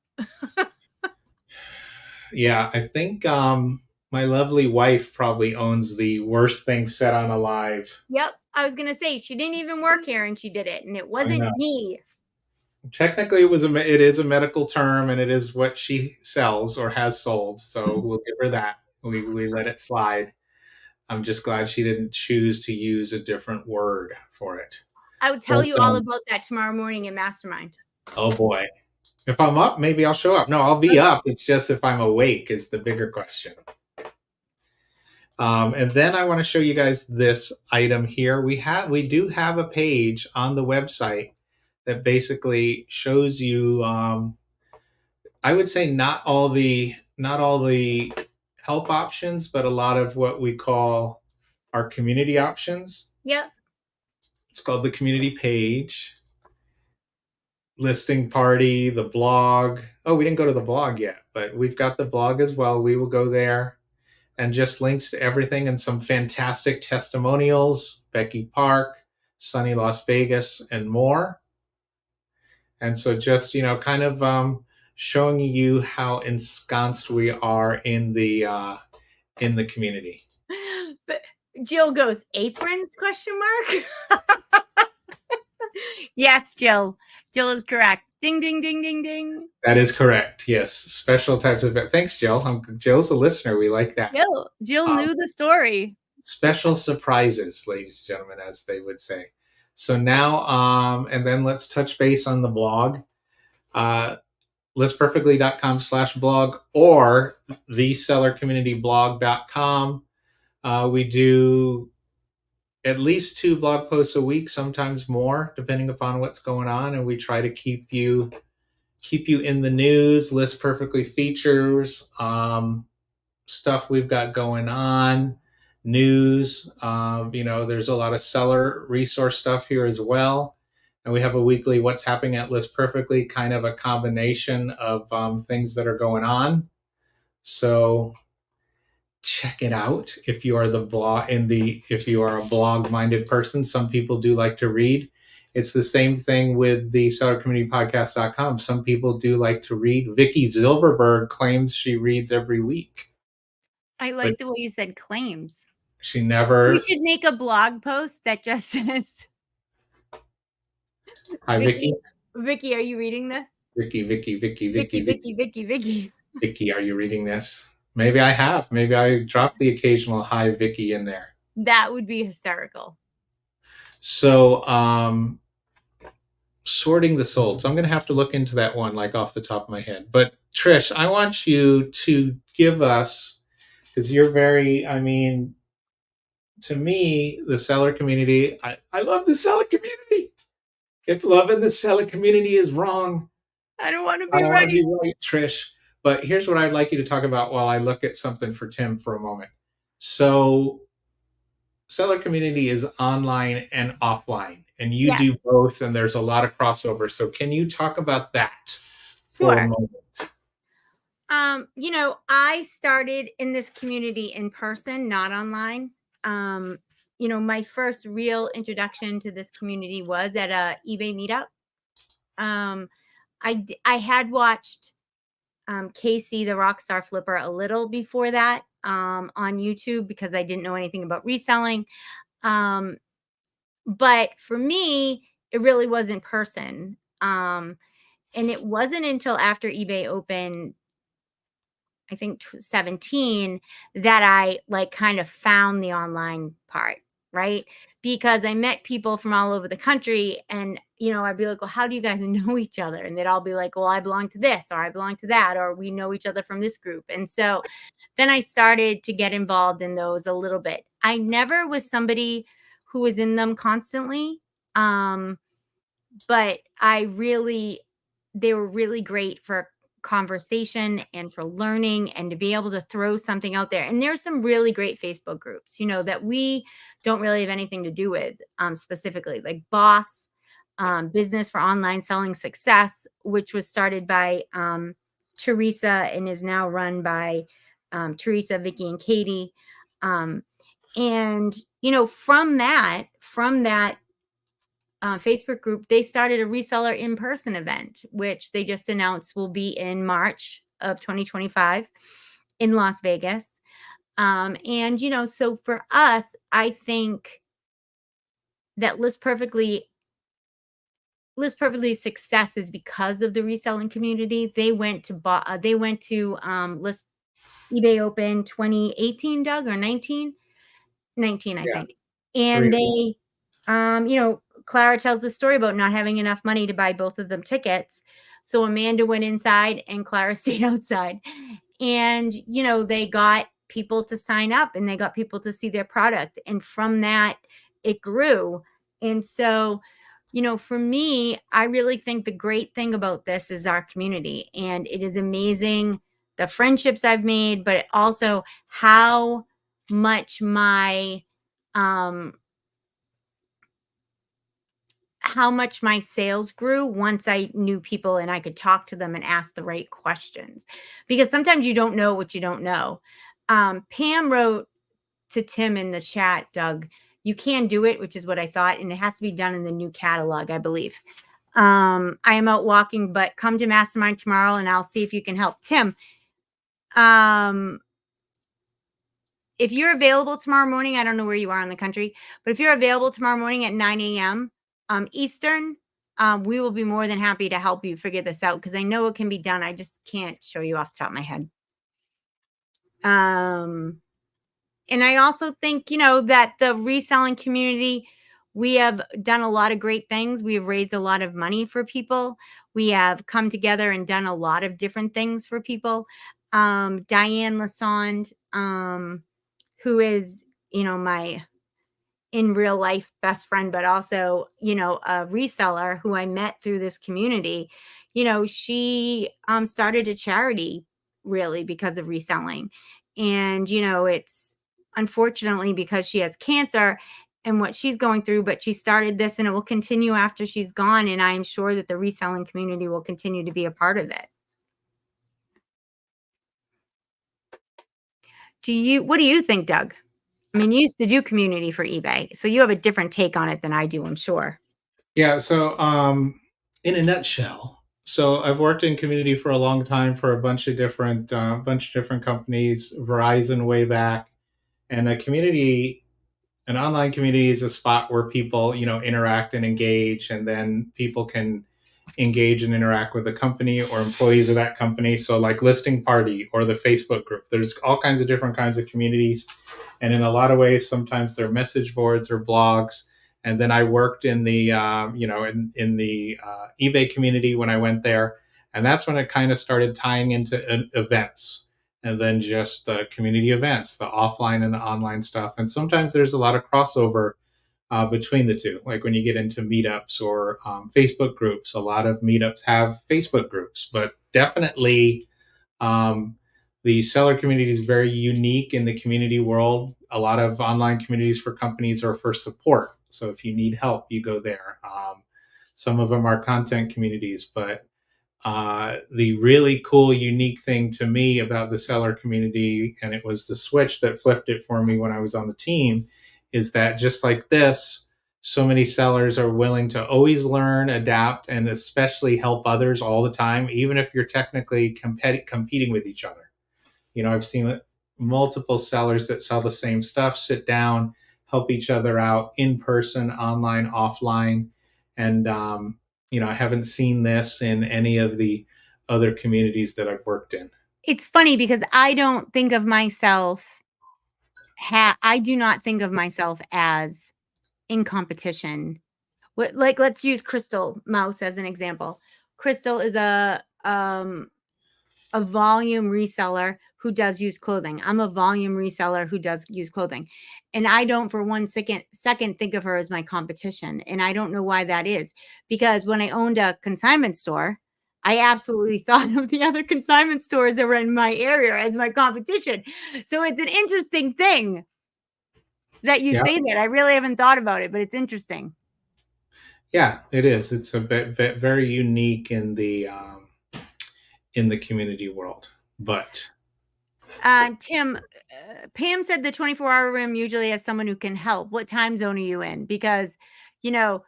Yeah, I think my lovely wife probably owns the worst thing said on a live. Yep. I was going to say she didn't even work here and she did it, and it wasn't me. Technically, it is a medical term, and it is what she sells or has sold. So we'll give her that. We let it slide. I'm just glad she didn't choose to use a different word for it. I would tell you all about that tomorrow morning in Mastermind. Oh boy. If I'm up, maybe I'll show up. No, I'll be up. It's just if I'm awake is the bigger question. And then I want to show you guys this item here. We do have a page on the website that basically shows you. I would say not all the help options, but a lot of what we call our community options. Yep. It's called the community page, listing party, the blog. Oh, we didn't go to the blog yet, but we've got the blog as well. We will go there, and just links to everything and some fantastic testimonials, Becky Park, sunny Las Vegas, and more. And so just, kind of showing you how ensconced we are in the community. But Jill goes, aprons, ? Yes, Jill. Jill is correct. Ding, ding, ding, ding, ding. That is correct. Yes. Special types of, thanks, Jill. Jill's a listener. We like that. Jill knew the story. Special surprises, ladies and gentlemen, as they would say. So now, and then let's touch base on the blog. listperfectly.com/blog or thesellercommunityblog.com. We do at least 2 blog posts a week, sometimes more, depending upon what's going on, and we try to keep you in the news. List Perfectly features, stuff we've got going on, news. There's a lot of seller resource stuff here as well. And we have a weekly What's Happening at List Perfectly, kind of a combination of things that are going on. So check it out if you are if you are a blog minded person. Some people do like to read. It's the same thing with the sellercommunitypodcast.com. Some people do like to read. Vicky Zilberberg claims she reads every week. I like the way you said claims. She never. You should make a blog post that just says Hi, Vicky, Vicky. Vicky, are you reading this? Vicky, Vicky, Vicky, Vicky, Vicky, Vicky, Vicky, Vicky, Vicky. Vicky. Are you reading this? Maybe I have. Maybe I dropped the occasional hi, Vicky in there. That would be hysterical. So, sorting the sold. So I'm going to have to look into that one like off the top of my head. But Trish, I want you to give us, because you're very, I mean, to me, the seller community, I love the seller community. If loving the seller community is wrong, I don't want to I be don't want to right. be right, Trish. But here's what I'd like you to talk about while I look at something for Tim for a moment. So, seller community is online and offline, and you Yeah, do both, and there's a lot of crossover. So, can you talk about that for a sure. moment? I started in this community in person, not online. Um, my first real introduction to this community was at a eBay meetup. Um, I had watched Casey, the Rockstar Flipper, a little before that on YouTube because I didn't know anything about reselling. Um, but for me, it really was in person. And it wasn't until after eBay opened, I think 17, that I like kind of found the online part, right? Because I met people from all over the country and I'd be like, "Well, how do you guys know each other?" And they'd all be like, "Well, I belong to this or I belong to that or we know each other from this group." And so then I started to get involved in those a little bit. I never was somebody who was in them constantly. Um but they were really great for conversation and for learning and to be able to throw something out there. And there's some really great Facebook groups, that we don't really have anything to do with, specifically, like Boss, Business for Online Selling Success, which was started by Teresa and is now run by Teresa, Vicky, and Katie. Um, and from that Facebook group, they started a reseller in person event, which they just announced will be in March of 2025 in Las Vegas. So for us, I think that List Perfectly success is because of the reselling community. They went to List eBay Open 2018, Doug, or 19, I Yeah, think. And 3 they, Clara tells the story about not having enough money to buy both of them tickets. So Amanda went inside and Clara stayed outside. And, they got people to sign up and they got people to see their product. And from that, it grew. And so, for me, I really think the great thing about this is our community. And it is amazing the friendships I've made, but also how much my um how much my sales grew once I knew people and I could talk to them and ask the right questions. Because sometimes you don't know what you don't know. Pam wrote to Tim in the chat, Doug, you can do it, which is what I thought, and it has to be done in the new catalog, I believe. I am out walking, but come to Mastermind tomorrow and I'll see if you can help. Tim, um, if you're available tomorrow morning, I don't know where you are in the country, but if you're available tomorrow morning at 9 a.m. Eastern, we will be more than happy to help you figure this out because I know it can be done. I just can't show you off the top of my head. And I also think, that the reselling community, we have done a lot of great things. We have raised a lot of money for people. We have come together and done a lot of different things for people. Diane Lassonde, who is, my in real life best friend, but also, a reseller who I met through this community, she started a charity really because of reselling. And, it's unfortunately because she has cancer and what she's going through, but she started this and it will continue after she's gone. And I'm sure that the reselling community will continue to be a part of it. What do you think, Doug? I mean, you used to do community for eBay, so you have a different take on it than I do, I'm sure. Yeah. So, in a nutshell, so I've worked in community for a long time for a bunch of different companies, Verizon way back, and a community an online community is a spot where people, interact and engage, and then people can engage and interact with the company or employees of that company. So like listing party or the Facebook group, there's all kinds of different kinds of communities. And in a lot of ways, sometimes they're message boards or blogs. And then I worked in the, in the eBay community when I went there. And that's when it kind of started tying into events, and then just the community events, the offline and the online stuff. And sometimes there's a lot of crossover between the two. Like when you get into meetups or Facebook groups, a lot of meetups have Facebook groups, but definitely um, the seller community is very unique in the community world. A lot of online communities for companies are for support. So if you need help, you go there. Some of them are content communities, but the really cool, unique thing to me about the seller community, and it was the switch that flipped it for me when I was on the team, is that just like this, so many sellers are willing to always learn, adapt, and especially help others all the time, even if you're technically competing with each other. I've seen multiple sellers that sell the same stuff sit down, help each other out in person, online, offline. And, I haven't seen this in any of the other communities that I've worked in. It's funny because I don't think of myself I do not think of myself as in competition. Like, let's use Crystal Mouse as an example. Crystal is a volume reseller who does use clothing. I'm a volume reseller who does use clothing. And I don't for one second think of her as my competition. And I don't know why that is. Because when I owned a consignment store, I absolutely thought of the other consignment stores that were in my area as my competition. So it's an interesting thing that you Yeah. say that. I really haven't thought about it, but it's interesting. Yeah, it is. It's a bit very unique in the community world. But Tim, Pam said the 24-hour room usually has someone who can help. What time zone are you in? Because, you know,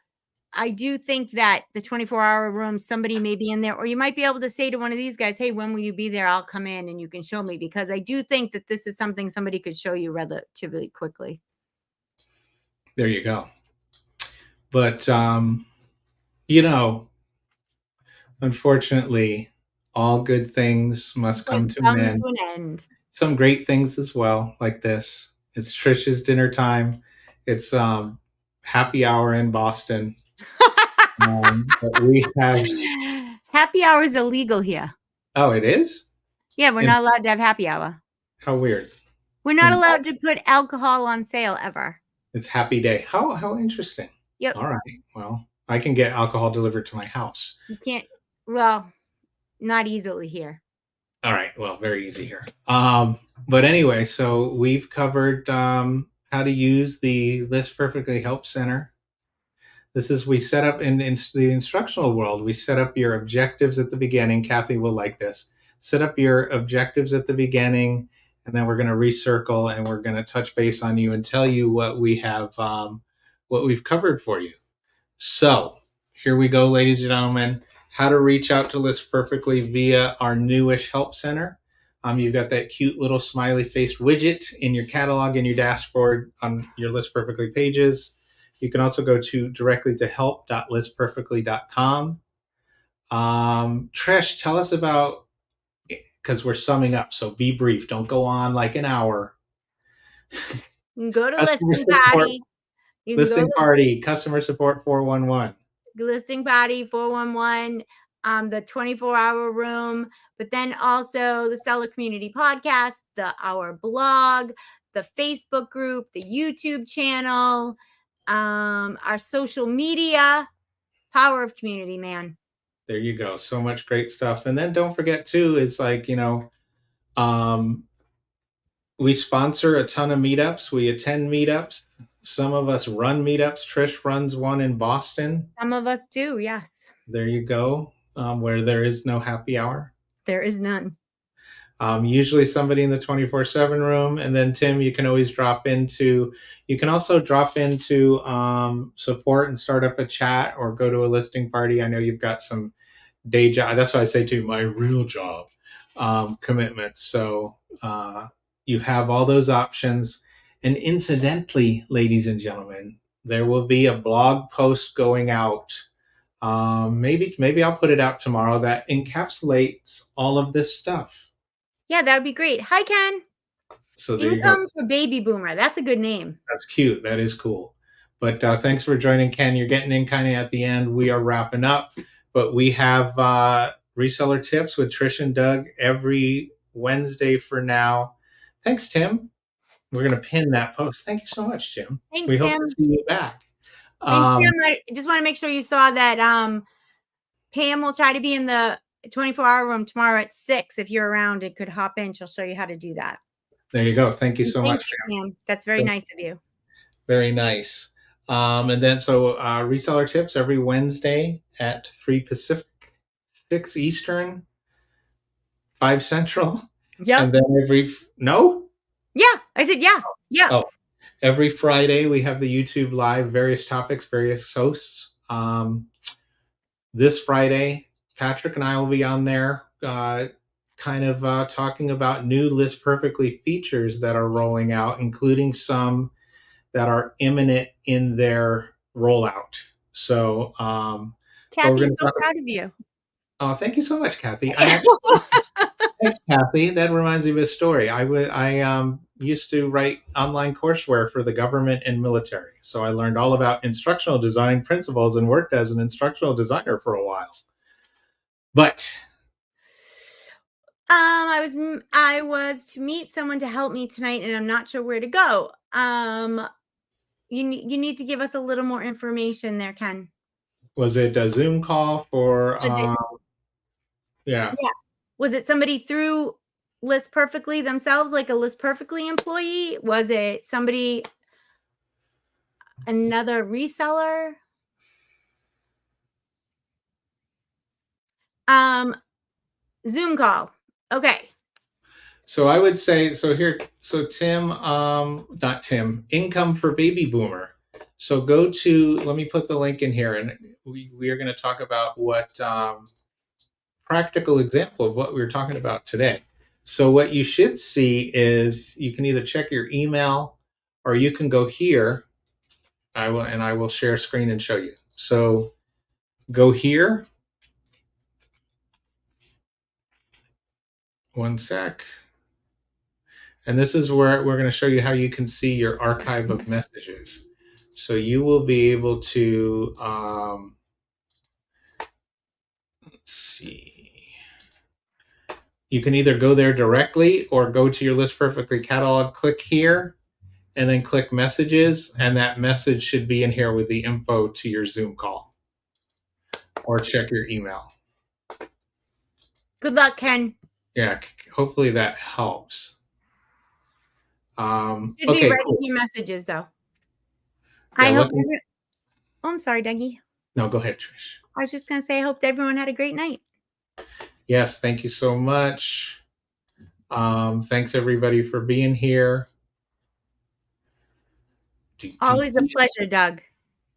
I do think that the 24-hour room, somebody may be in there, or you might be able to say to one of these guys, hey, when will you be there? I'll come in and you can show me, because I do think that this is something somebody could show you relatively quickly. there you go. But, you know, unfortunately, all good things must come to an Come end. to an end. Some great things as well, like this. It's Trisha's dinner time. It's happy hour in Boston. But we have. Happy hour is illegal here. Oh, it is. Yeah, we're not allowed to have happy hour. How weird. We're not allowed to put alcohol on sale ever. It's happy day. How interesting. Yep. All right. Well, I can get alcohol delivered to my house. You can't. Well, not easily here. All right. Well, very easy here. But anyway, so we've covered how to use the List Perfectly Help Center. We set up in the instructional world, we set up your objectives at the beginning. Kathy will like this. Set up your objectives at the beginning, and then we're going to recircle and we're going to touch base on you and tell you what we've covered for you. So here we go, ladies and gentlemen. How to reach out to List Perfectly via our newish help center. You've got that cute little smiley face widget in your catalog and your dashboard on your List Perfectly pages. You can also go directly to help.listperfectly.com. Trish, tell us about, because we're summing up, so be brief. Don't go on like an hour. You can go to Listing Party. Listing Party, Customer Support 411. Listing Party 411, the 24-hour room, but then also the Seller Community Podcast, our blog, the Facebook group, the YouTube channel, our social media. Power of community, man. There you go. So much great stuff. And then don't forget too, it's like, we sponsor a ton of meetups. We attend meetups. Some of us run meetups. Trish runs one in Boston. Some of us do, yes. There you go. Where there is no happy hour. There is none. Usually somebody in the 24/7 room. And then Tim, you can also drop into support and start up a chat or go to a listing party. I know you've got some day job. That's why I say to my real job commitments. So you have all those options. And incidentally, ladies and gentlemen, there will be a blog post going out. Maybe I'll put it out tomorrow that encapsulates all of this stuff. Yeah, that would be great. Hi, Ken. So there you go. Income for baby boomer. That's a good name. That's cute. That is cool. But thanks for joining, Ken. You're getting in kind of at the end. We are wrapping up, but we have reseller tips with Trish and Doug every Wednesday for now. Thanks, Tim. We're going to pin that post. Thank you so much, Jim. Thanks, We hope Tim. to see you back. Thanks, Tim. I just want to make sure you saw that Pam will try to be in the 24-hour room tomorrow at 6. If you're around, it could hop in. She'll show you how to do that. There you go. Thank you And so thank much, you, Pam. That's very nice of you. Very nice. And then reseller tips every Wednesday at 3 Pacific, 6 Eastern, 5 Central. Yeah. And then Yeah, I said yeah. Yeah. Oh, every Friday we have the YouTube live, various topics, various hosts. This Friday, Patrick and I will be on there, talking about new List Perfectly features that are rolling out, including some that are imminent in their rollout. So, Kathy's so proud of you. Oh, thank you so much, Kathy. Thanks, Kathy. That reminds me of a story. I used to write online courseware for the government and military. So I learned all about instructional design principles and worked as an instructional designer for a while. But I was to meet someone to help me tonight, and I'm not sure where to go. You need to give us a little more information there, Ken. Was it a Zoom call for? Yeah. Was it somebody through List Perfectly themselves, like a List Perfectly employee? Was it somebody, another reseller? Zoom call. Okay. So I would say, Tim, not Tim, income for baby boomer. So go to, let me put the link in here, and we are going to talk about what practical example of what we were talking about today. So what you should see is you can either check your email or you can go here. I will share screen and show you. So go here. One sec. And this is where we're going to show you how you can see your archive of messages. So you will be able to, let's see. You can either go there directly or go to your List Perfectly catalog, click here, and then click messages. And that message should be in here with the info to your Zoom call. Or check your email. Good luck, Ken. Yeah, hopefully that helps. Should be writing your messages, though. Yeah, I hope. I'm sorry, Dougie. No, go ahead, Trish. I was just going to say, I hope everyone had a great night. Yes, thank you so much. Thanks, everybody, for being here. Always a pleasure, Doug.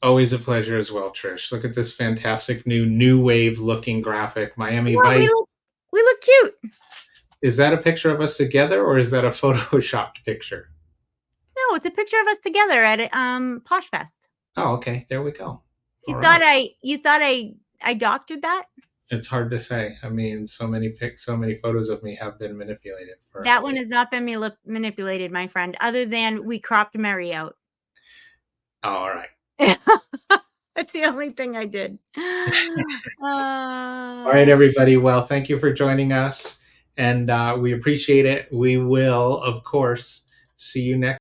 Always a pleasure as well, Trish. Look at this fantastic new wave looking graphic. Miami Vice. We look cute. Is that a picture of us together, or is that a photoshopped picture? No, it's a picture of us together at Posh Fest. Oh, okay. There we go. You thought I doctored that? It's hard to say. I mean, so many photos of me have been manipulated. That one has not been manipulated, my friend, other than we cropped Mary out. Oh, all right. That's the only thing I did. All right, everybody. Well, thank you for joining us, and we appreciate it. We will, of course, see you next